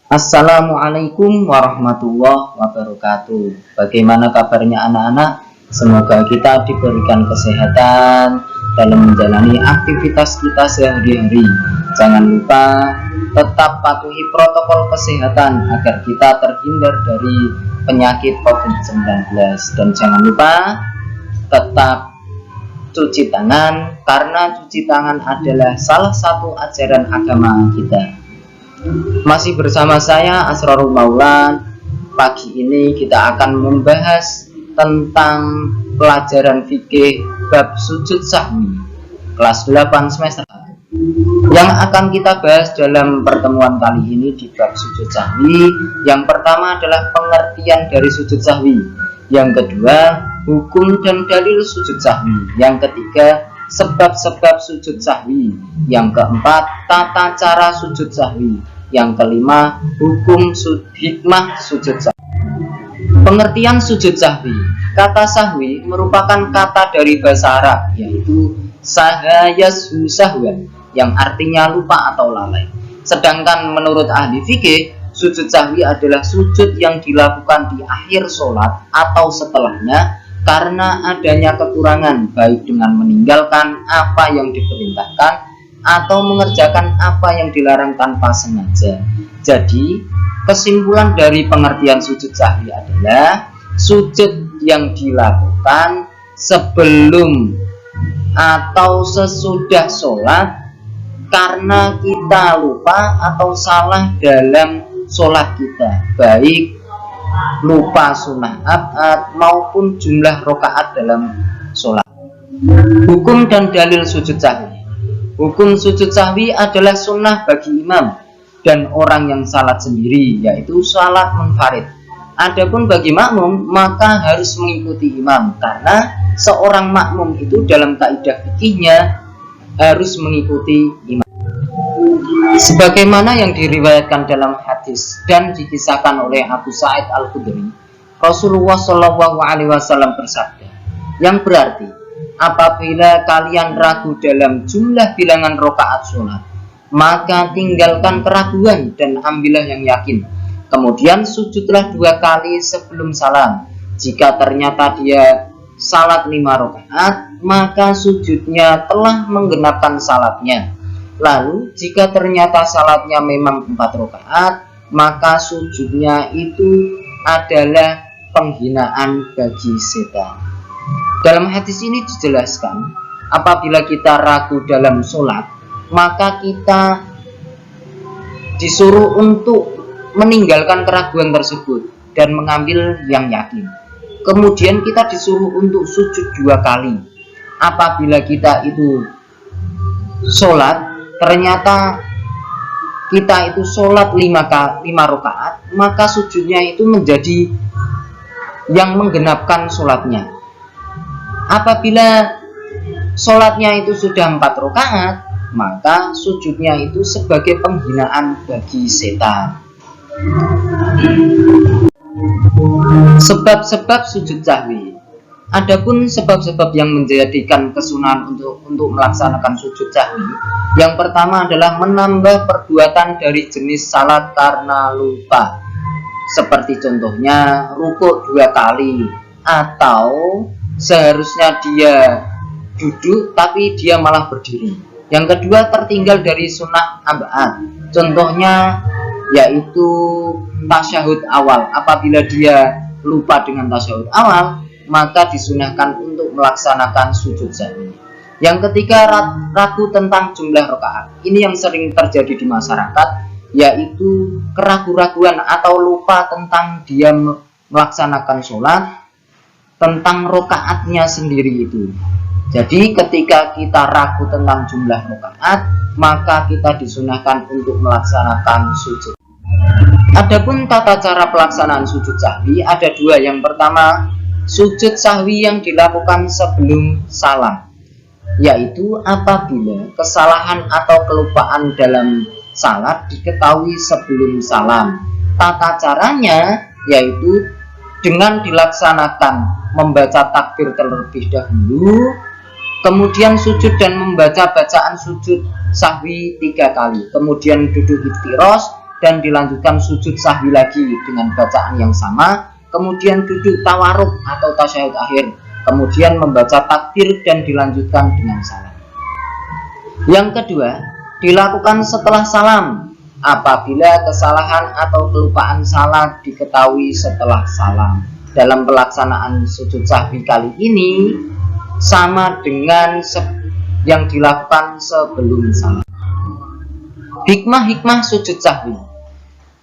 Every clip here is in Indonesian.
Assalamualaikum warahmatullahi wabarakatuh. Bagaimana kabarnya anak-anak? Semoga kita diberikan kesehatan dalam menjalani aktivitas kita sehari-hari. Jangan lupa tetap patuhi protokol kesehatan agar kita terhindar dari penyakit COVID-19. Dan jangan lupa tetap cuci tangan, karena cuci tangan adalah salah satu ajaran agama kita. Masih bersama saya Asrarul Maulan. Pagi ini kita akan membahas tentang pelajaran fikih bab sujud sahwi kelas 8 semester 1. Yang akan kita bahas dalam pertemuan kali ini di bab sujud sahwi, yang pertama adalah pengertian dari sujud sahwi, yang kedua hukum dan dalil sujud sahwi, yang ketiga sebab-sebab sujud sahwi, yang keempat tata cara sujud sahwi, yang kelima hukum hikmah sujud sahwi. Pengertian sujud sahwi. Kata sahwi merupakan kata dari bahasa Arab, yaitu sahayashu sahwan, yang artinya lupa atau lalai. Sedangkan menurut ahli fikih, sujud sahwi adalah sujud yang dilakukan di akhir sholat atau setelahnya karena adanya kekurangan, baik dengan meninggalkan apa yang diperintahkan atau mengerjakan apa yang dilarang tanpa sengaja. Jadi, kesimpulan dari pengertian sujud sahwi adalah sujud yang dilakukan sebelum atau sesudah sholat karena kita lupa atau salah dalam sholat kita, baik lupa sunnah abad maupun jumlah rakaat dalam sholat. Hukum dan dalil sujud sahwi. Hukum sujud sahwi adalah sunnah bagi imam dan orang yang salat sendiri, yaitu salat munfarid. Adapun bagi makmum maka harus mengikuti imam, karena seorang makmum itu dalam kaidah fikihnya harus mengikuti imam. Sebagaimana yang diriwayatkan dalam hadis dan dikisahkan oleh Abu Sa'id Al-Khudri, Rasulullah SAW bersabda, yang berarti apabila kalian ragu dalam jumlah bilangan rakaat sholat, maka tinggalkan keraguan dan ambillah yang yakin. Kemudian sujudlah 2 kali sebelum salam. Jika ternyata dia salat 5 rakaat, maka sujudnya telah menggenapkan salatnya. Lalu jika ternyata salatnya memang 4 rakaat, maka sujudnya itu adalah penghinaan bagi setan. Dalam hadis ini dijelaskan, apabila kita ragu dalam sholat, maka kita disuruh untuk meninggalkan keraguan tersebut dan mengambil yang yakin. Kemudian kita disuruh untuk sujud 2 kali. Apabila kita itu sholat, ternyata kita itu sholat 5 rakaat, maka sujudnya itu menjadi yang menggenapkan sholatnya. Apabila sholatnya itu sudah 4 rakaat, maka sujudnya itu sebagai penghinaan bagi setan. Sebab-sebab sujud sahwi. Adapun sebab-sebab yang menjadikan kesunahan untuk melaksanakan sujud sahwi, yang pertama adalah menambah perbuatan dari jenis salat karena lupa, seperti contohnya rukuk 2 kali, atau seharusnya dia duduk tapi dia malah berdiri. Yang kedua, tertinggal dari sunnah abad, contohnya yaitu tasyahud awal. Apabila dia lupa dengan tasyahud awal, maka disunahkan untuk melaksanakan sujud sahwi. Yang ketiga, ragu tentang jumlah rakaat. Ini yang sering terjadi di masyarakat, yaitu keraguan atau lupa tentang dia melaksanakan sholat, tentang rakaatnya sendiri itu. Jadi ketika kita ragu tentang jumlah rakaat, maka kita disunahkan untuk melaksanakan sujud. Adapun tata cara pelaksanaan sujud sahwi ada 2. Yang pertama, sujud sahwi yang dilakukan sebelum salam, yaitu apabila kesalahan atau kelupaan dalam salat diketahui sebelum salam. Tata caranya yaitu dengan dilaksanakan membaca takbir terlebih dahulu, kemudian sujud dan membaca bacaan sujud sahwi 3 kali, kemudian duduk iftirosh dan dilanjutkan sujud sahwi lagi dengan bacaan yang sama, kemudian duduk tawaruk atau tasyahud akhir, kemudian membaca takbir dan dilanjutkan dengan salam. Yang kedua, dilakukan setelah salam apabila kesalahan atau kelupaan salat diketahui setelah salam. Dalam pelaksanaan sujud sahwi kali ini sama dengan yang dilakukan sebelum salam. Hikmah-hikmah sujud sahwi.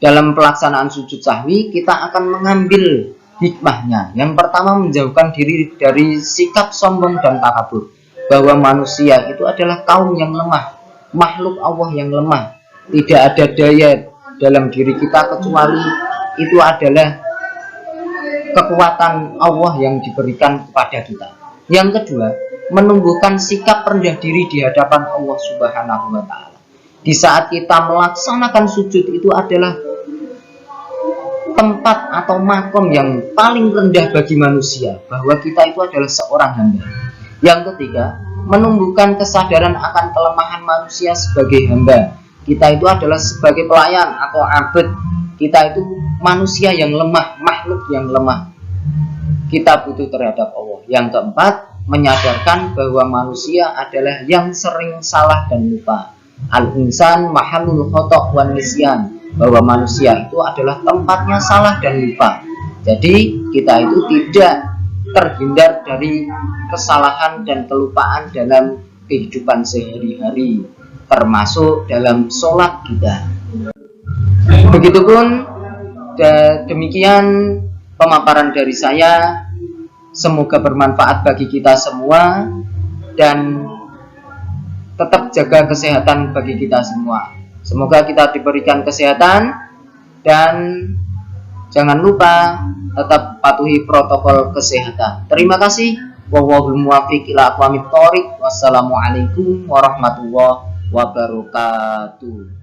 Dalam pelaksanaan sujud sahwi kita akan mengambil hikmahnya. Yang pertama, menjauhkan diri dari sikap sombong dan takabur, bahwa manusia itu adalah kaum yang lemah, makhluk Allah yang lemah. Tidak ada daya dalam diri kita kecuali itu adalah kekuatan Allah yang diberikan kepada kita. Yang kedua, menumbuhkan sikap rendah diri di hadapan Allah Subhanahu wa Ta'ala. Di saat kita melaksanakan sujud, itu adalah tempat atau makom yang paling rendah bagi manusia, bahwa kita itu adalah seorang hamba. Yang ketiga, menumbuhkan kesadaran akan kelemahan manusia sebagai hamba. Kita itu adalah sebagai pelayan atau abd. Kita itu manusia yang lemah, makhluk yang lemah. Kita butuh terhadap Allah. Yang keempat, menyadarkan bahwa manusia adalah yang sering salah dan lupa. Al-insan mahalul khotok wan nisyan, bahwa manusia itu adalah tempatnya salah dan lupa. Jadi kita itu tidak terhindar dari kesalahan dan kelupaan dalam kehidupan sehari-hari, termasuk dalam sholat kita. Begitupun demikian pemaparan dari saya. Semoga bermanfaat bagi kita semua dan tetap jaga kesehatan bagi kita semua. Semoga kita diberikan kesehatan dan jangan lupa tetap patuhi protokol kesehatan. Terima kasih. Wallahul muwaffiq ila aqwamit thoriq. Wassalamualaikum warahmatullahi wabarakatuh.